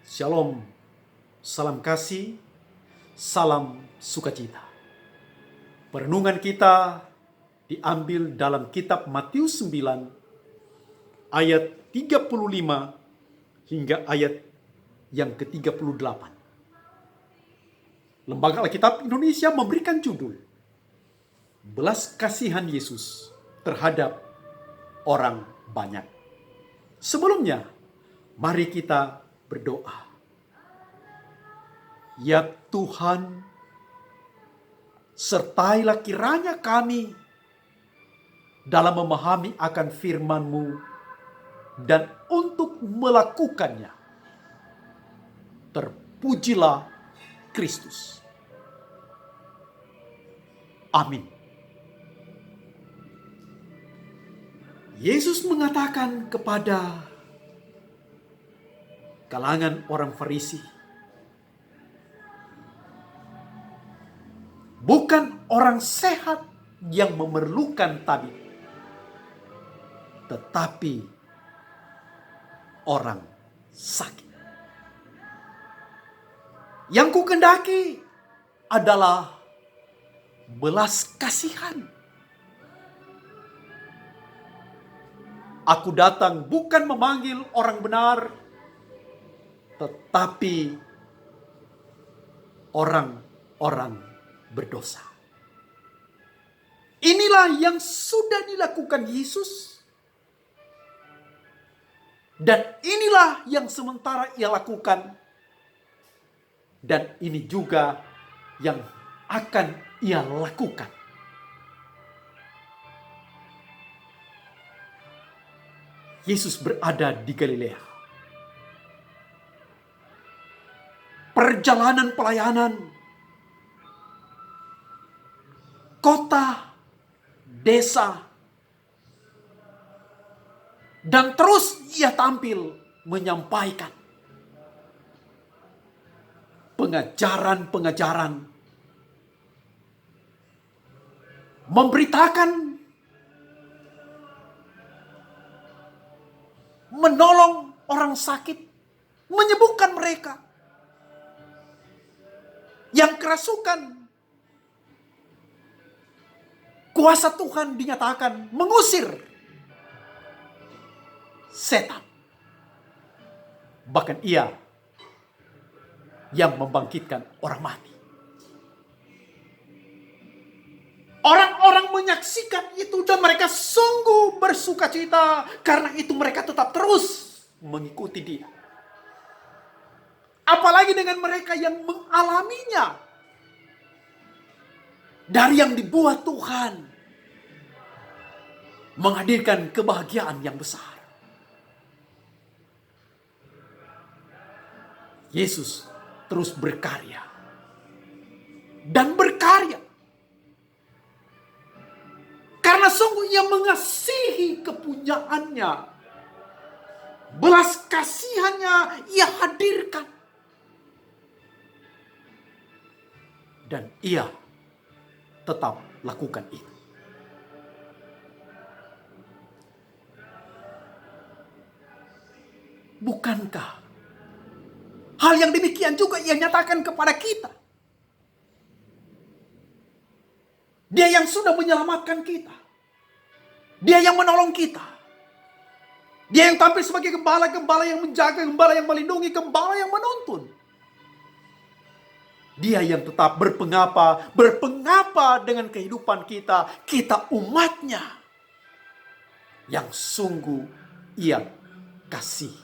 Shalom, salam kasih, salam sukacita. Perenungan kita diambil dalam kitab Matius 9 ayat 35 hingga ayat yang ke-38. Lembaga Alkitab Indonesia memberikan judul Belas Kasihan Yesus terhadap orang banyak. Sebelumnya, mari kita berdoa. Ya Tuhan, sertailah kiranya kami dalam memahami akan firman-Mu dan untuk melakukannya. Terpujilah Kristus. Amin. Yesus mengatakan kepada kalangan orang Farisi, bukan orang sehat yang memerlukan tabib, tetapi orang sakit. Yang kukendaki adalah belas kasihan. Aku datang bukan memanggil orang benar, tetapi orang-orang berdosa. Inilah yang sudah dilakukan Yesus. Dan inilah yang sementara ia lakukan. Dan ini juga yang akan ia lakukan. Yesus berada di Galilea. Perjalanan pelayanan, kota, desa, dan terus ia tampil menyampaikan pengajaran-pengajaran, memberitakan, menolong orang sakit, menyembuhkan mereka. Yang kerasukan, kuasa Tuhan dinyatakan mengusir setan. Bahkan ia yang membangkitkan orang mati. Orang-orang menyaksikan itu dan mereka sungguh bersukacita. Karena itu mereka tetap terus mengikuti dia. Apalagi dengan mereka yang mengalaminya. Dari yang dibuat Tuhan. Menghadirkan kebahagiaan yang besar. Yesus terus berkarya. Dan berkarya. Karena sungguh ia mengasihi kepunyaannya. Belas kasihannya ia hadirkan. Dan ia tetap lakukan itu. Bukankah hal yang demikian juga ia nyatakan kepada kita? Dia yang sudah menyelamatkan kita. Dia yang menolong kita. Dia yang tampil sebagai gembala-gembala yang menjaga, gembala yang melindungi, gembala yang menuntun. Dia yang tetap berpengapa dengan kehidupan kita. Kita umatnya. Yang sungguh ia kasih.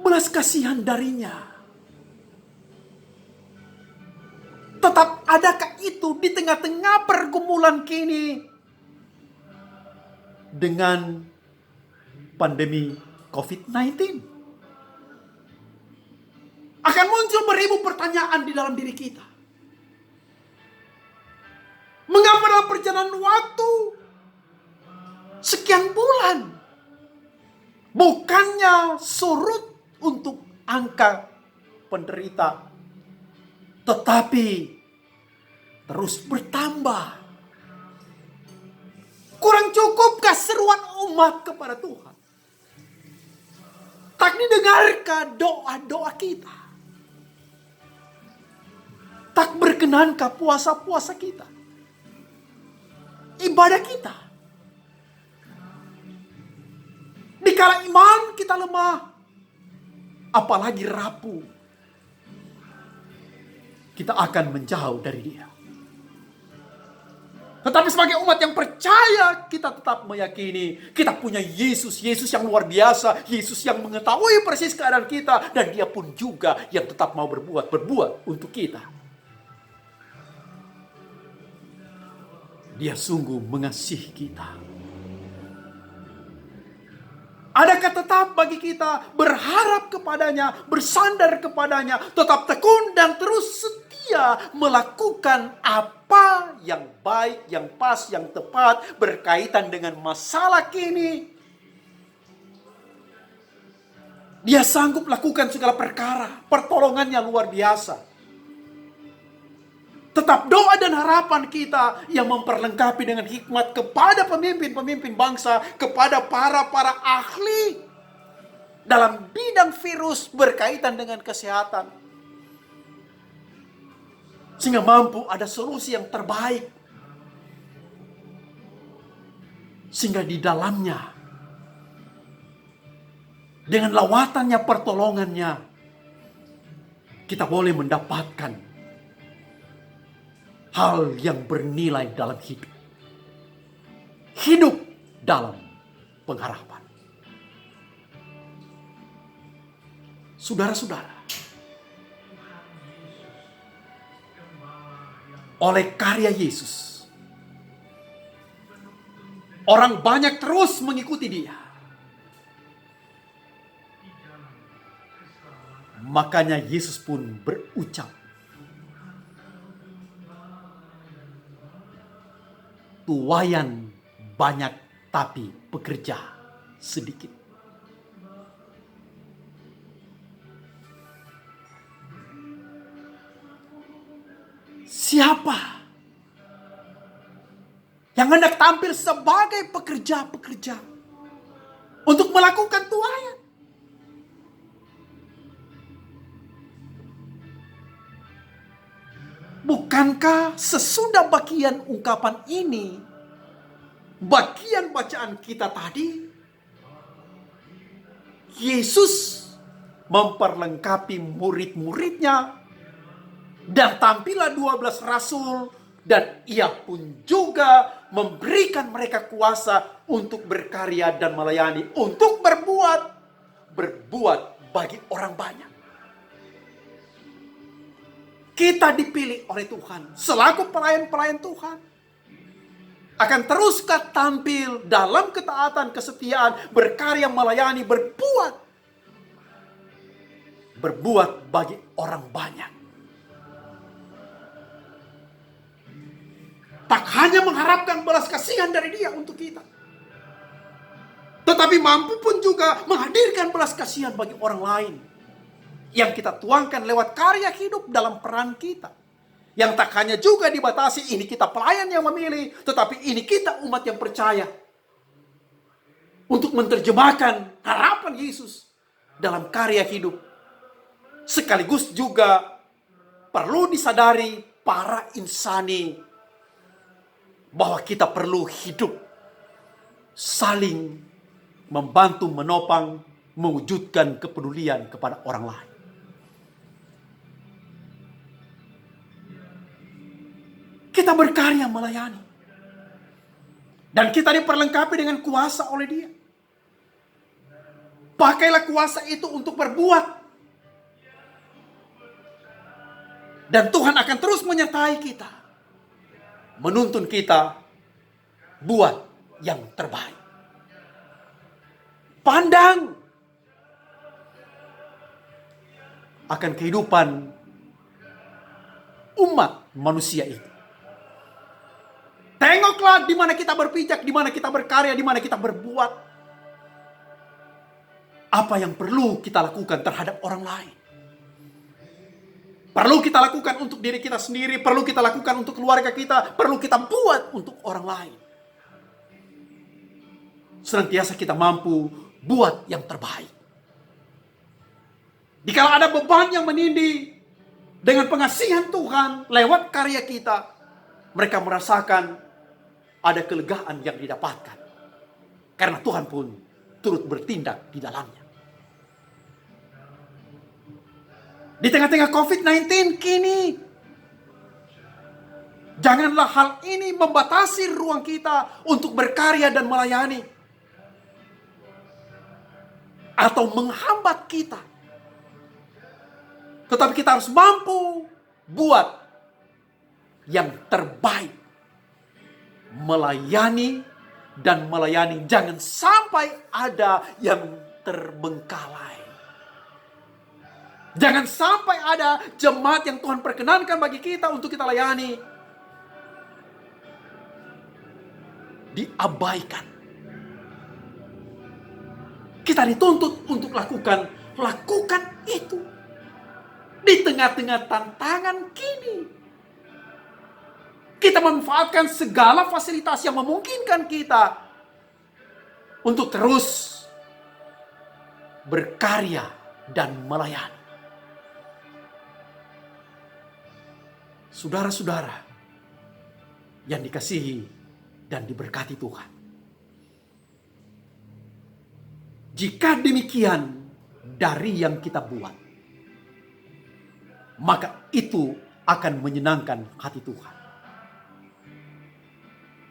Belas kasihan darinya. Tetap adakah itu di tengah-tengah pergumulan kini? Dengan pandemi COVID-19. Akan muncul beribu pertanyaan di dalam diri kita. Mengapa dalam perjalanan waktu sekian bulan bukannya surut untuk angka penderita, tetapi terus bertambah? Kurang cukupkah seruan umat kepada Tuhan. Tak didengarkah doa-doa kita? Tak berkenankah puasa-puasa kita? Ibadah kita? Dikala iman kita lemah, apalagi rapuh, kita akan menjauh dari Dia. Tetapi sebagai umat yang percaya, kita tetap meyakini kita punya Yesus. Yesus yang luar biasa. Yesus yang mengetahui persis keadaan kita. Dan Dia pun juga yang tetap mau berbuat untuk kita. Dia sungguh mengasihi kita. Adakah tetap bagi kita berharap kepadanya, bersandar kepadanya, tetap tekun dan terus setia melakukan apa yang baik, yang pas, yang tepat berkaitan dengan masalah kini? Dia sanggup lakukan segala perkara, pertolongannya luar biasa. Tetap doa dan harapan kita yang memperlengkapi dengan hikmat kepada pemimpin-pemimpin bangsa, kepada para ahli dalam bidang virus berkaitan dengan kesehatan. Sehingga mampu ada solusi yang terbaik. Sehingga di dalamnya, dengan lawatannya, pertolongannya, kita boleh mendapatkan hal yang bernilai dalam hidup. Hidup dalam pengharapan. Saudara-saudara, oleh karya Yesus, orang banyak terus mengikuti Dia. Makanya Yesus pun berucap, tuaian banyak tapi pekerja sedikit. Siapa yang hendak tampil sebagai pekerja-pekerja untuk melakukan tuaian? Bukankah sesudah bagian ungkapan ini, bagian bacaan kita tadi, Yesus memperlengkapi murid-muridnya dan tampillah 12 rasul, dan Ia pun juga memberikan mereka kuasa untuk berkarya dan melayani, untuk berbuat bagi orang banyak. Kita dipilih oleh Tuhan selaku pelayan-pelayan Tuhan. Akan teruskah tampil dalam ketaatan, kesetiaan, berkarya, melayani, berbuat bagi orang banyak. Tak hanya mengharapkan belas kasihan dari Dia untuk kita, tetapi mampu pun juga menghadirkan belas kasihan bagi orang lain, yang kita tuangkan lewat karya hidup dalam peran kita. Yang tak hanya juga dibatasi, ini kita pelayan yang memilih, tetapi ini kita umat yang percaya. Untuk menerjemahkan harapan Yesus dalam karya hidup. Sekaligus juga perlu disadari para insani, bahwa kita perlu hidup saling membantu, menopang, mewujudkan kepedulian kepada orang lain. Kita berkarya melayani. Dan kita diperlengkapi dengan kuasa oleh Dia. Pakailah kuasa itu untuk berbuat. Dan Tuhan akan terus menyertai kita. Menuntun kita buat yang terbaik. Pandang akan kehidupan umat manusia itu. Tengoklah di mana kita berpijak, di mana kita berkarya, di mana kita berbuat. Apa yang perlu kita lakukan terhadap orang lain. Perlu kita lakukan untuk diri kita sendiri, perlu kita lakukan untuk keluarga kita, perlu kita buat untuk orang lain. senantiasa kita mampu buat yang terbaik. Dikala ada beban yang menindih, dengan pengasihan Tuhan lewat karya kita, mereka merasakan ada kelegaan yang didapatkan. Karena Tuhan pun turut bertindak di dalamnya. Di tengah-tengah COVID-19 kini, janganlah hal ini membatasi ruang kita untuk berkarya dan melayani, atau menghambat kita. Tetapi kita harus mampu buat yang terbaik. Melayani dan melayani. Jangan sampai ada yang terbengkalai. Jangan sampai ada jemaat yang Tuhan perkenankan bagi kita untuk kita layani diabaikan. Kita dituntut untuk lakukan itu. Di tengah-tengah tantangan kini, kita memanfaatkan segala fasilitas yang memungkinkan kita untuk terus berkarya dan melayani. Saudara-saudara yang dikasihi dan diberkati Tuhan, jika demikian dari yang kita buat, maka itu akan menyenangkan hati Tuhan.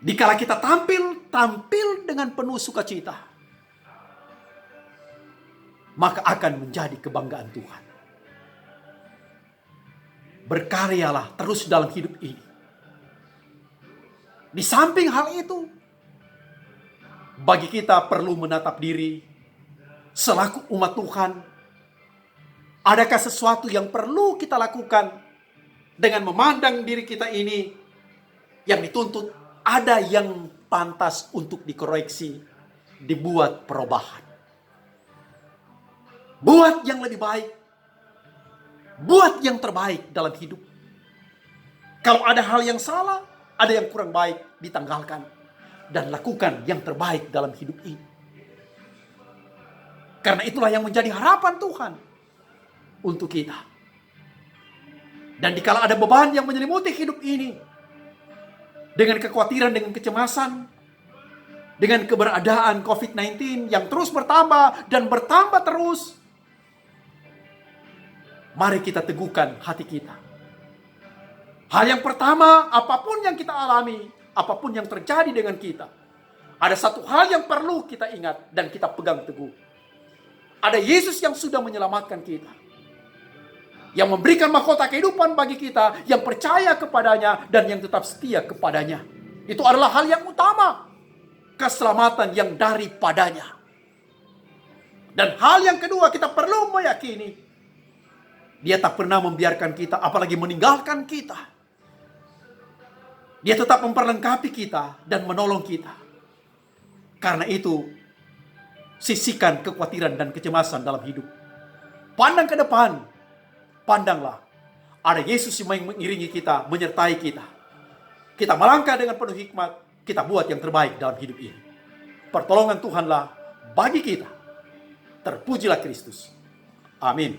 Dikala kita tampil dengan penuh sukacita, maka akan menjadi kebanggaan Tuhan. Berkaryalah terus dalam hidup ini. Di samping hal itu, bagi kita perlu menatap diri selaku umat Tuhan. Adakah sesuatu yang perlu kita lakukan dengan memandang diri kita ini yang dituntut ada yang pantas untuk dikoreksi, dibuat perubahan. Buat yang lebih baik, buat yang terbaik dalam hidup. Kalau ada hal yang salah, ada yang kurang baik, ditanggalkan dan lakukan yang terbaik dalam hidup ini. Karena itulah yang menjadi harapan Tuhan untuk kita. Dan dikala ada beban yang menyelimuti hidup ini, dengan kekhawatiran, dengan kecemasan, dengan keberadaan COVID-19 yang terus bertambah dan bertambah terus, mari kita teguhkan hati kita. Hal yang pertama, apapun yang kita alami, apapun yang terjadi dengan kita, ada satu hal yang perlu kita ingat dan kita pegang teguh. Ada Yesus yang sudah menyelamatkan kita, yang memberikan mahkota kehidupan bagi kita, yang percaya kepadanya dan yang tetap setia kepadanya. Itu adalah hal yang utama, keselamatan yang daripadanya. Dan hal yang kedua, kita perlu meyakini Dia tak pernah membiarkan kita, apalagi meninggalkan kita. Dia tetap memperlengkapi kita dan menolong kita. Karena itu, sisihkan kekhawatiran dan kecemasan dalam hidup. Pandang ke depan. Pandanglah, ada Yesus yang mengiringi kita, menyertai kita. Kita melangkah dengan penuh hikmat, kita buat yang terbaik dalam hidup ini. Pertolongan Tuhanlah bagi kita. Terpujilah Kristus. Amin.